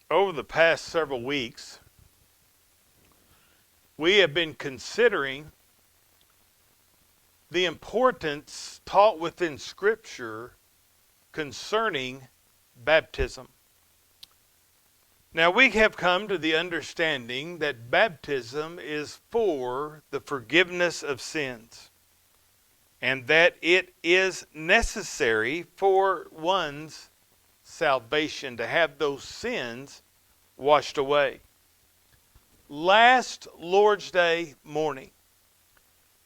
Over the past several weeks, we have been considering the importance taught within Scripture concerning baptism. Now, we have come to the understanding that baptism is for the forgiveness of sins, and that it is necessary for one's salvation to have those sins washed away. Last Lord's Day morning,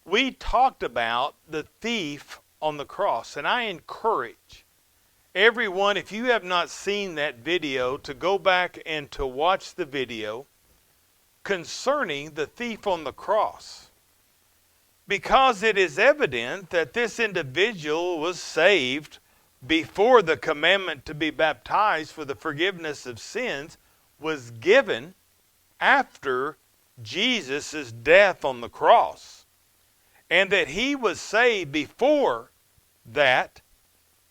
we talked about the thief on the cross, and I encourage everyone, if you have not seen that video, to go back and to watch the video concerning the thief on the cross, because it is evident that this individual was saved before the commandment to be baptized for the forgiveness of sins was given after Jesus' death on the cross, and that he was saved before that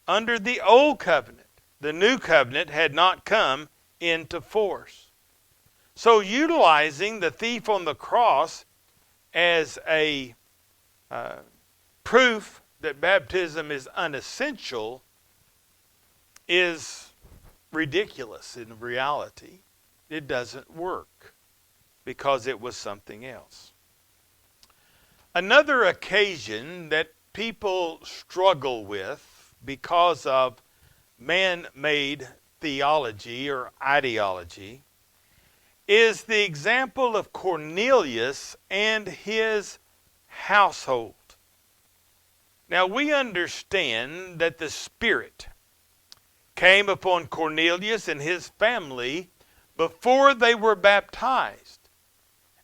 under the old covenant. The new covenant had not come into force. So utilizing the thief on the cross as a proof that baptism is unessential is ridiculous in reality. It doesn't work because it was something else. Another occasion that people struggle with because of man-made theology or ideology is the example of Cornelius and his household. Now, we understand that the Spirit came upon Cornelius and his family before they were baptized.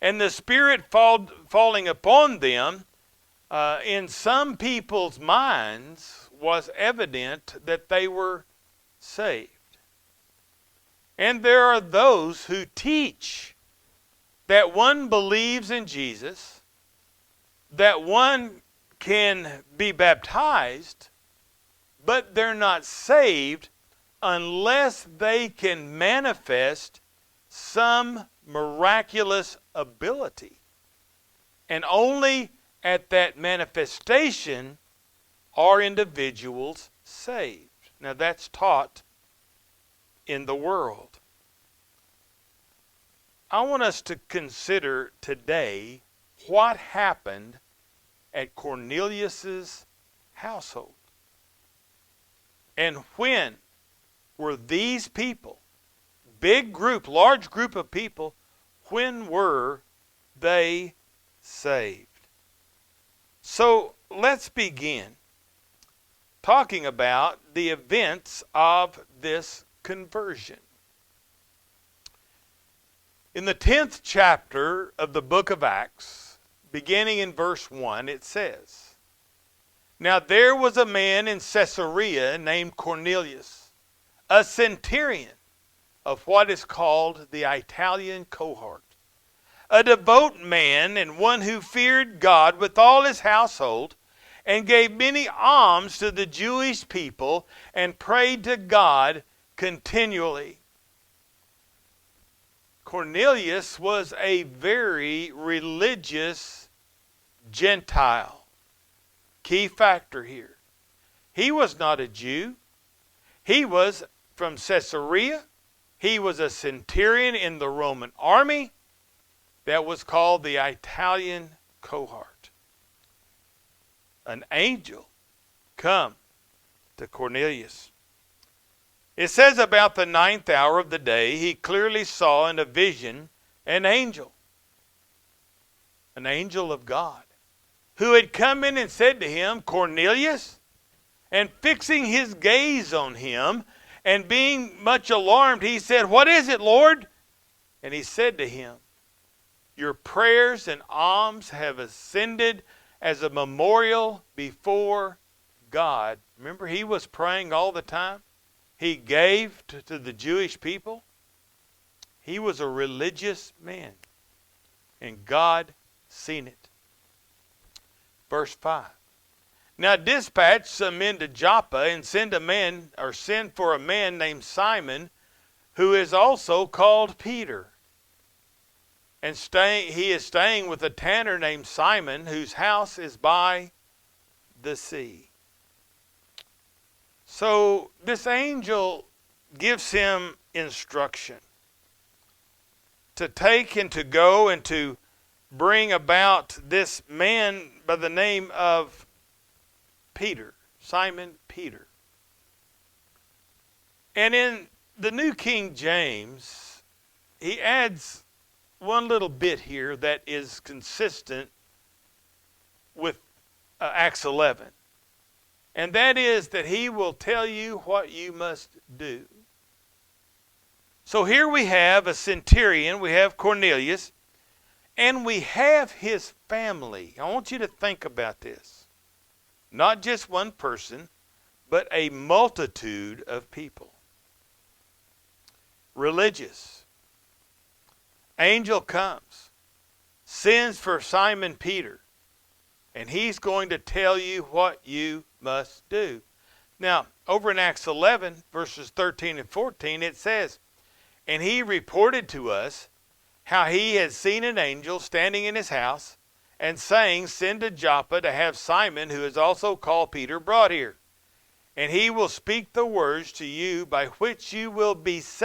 And the Spirit falling upon them in some people's minds was evident that they were saved. And there are those who teach that one believes in Jesus, that one can be baptized, but they're not saved unless they can manifest some miraculous ability. And only at that manifestation are individuals saved. Now, that's taught in the world. I want us to consider today what happened at Cornelius's household. And when were these people, big group, large group of people, when were they saved? So let's begin talking about the events of this conversion. In the 10th chapter of the book of Acts, beginning in verse 1, it says, "Now there was a man in Caesarea named Cornelius, a centurion of what is called the Italian cohort, a devout man and one who feared God with all his household, and gave many alms to the Jewish people and prayed to God continually." Cornelius was a very religious Gentile. Key factor here. He was not a Jew. He was from Caesarea. He was a centurion in the Roman army that was called the Italian cohort. An angel come to Cornelius. It says about the 9th hour of the day, he clearly saw in a vision an angel of God, who had come in and said to him, "Cornelius," and fixing his gaze on him, and being much alarmed, he said, "What is it, Lord?" And he said to him, "Your prayers and alms have ascended as a memorial before God." Remember, he was praying all the time. He gave to the Jewish people. He was a religious man, and God seen it. Verse 5. "Now dispatch some men to Joppa and send for a man named Simon, who is also called Peter. And he is staying with a tanner named Simon, whose house is by the sea. So this angel gives him instruction to take and to go and to bring about this man by the name of Peter, Simon Peter. And in the New King James, he adds one little bit here that is consistent with Acts 11. And that is that he will tell you what you must do. So here we have a centurion, we have Cornelius, and we have his family. I want you to think about this. Not just one person, but a multitude of people. Religious. Angel comes, sends for Simon Peter, and he's going to tell you what you must do. Now, over in Acts 11, verses 13 and 14, it says, and he reported to us how he had seen an angel standing in his house and saying, send to Joppa to have Simon, who is also called Peter, brought here. And he will speak the words to you by which you will be saved.